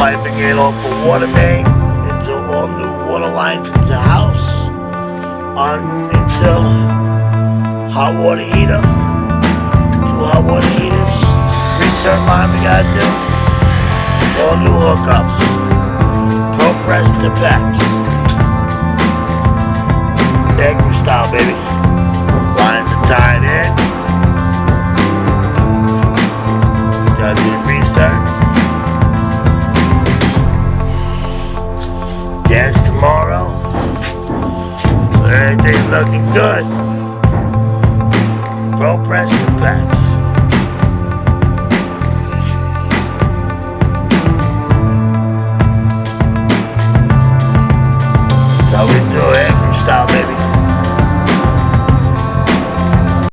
piping it off a water main into all new water lines into house, on into hot water heater, 2 hot water heaters, reset line we gotta do, all new hookups, pro press to packs, Negro style, baby. Lines are tied in. Gotta do the reset. Gas tomorrow. Everything looking good. Pro press to packs. That's how we do it, Negro style, baby.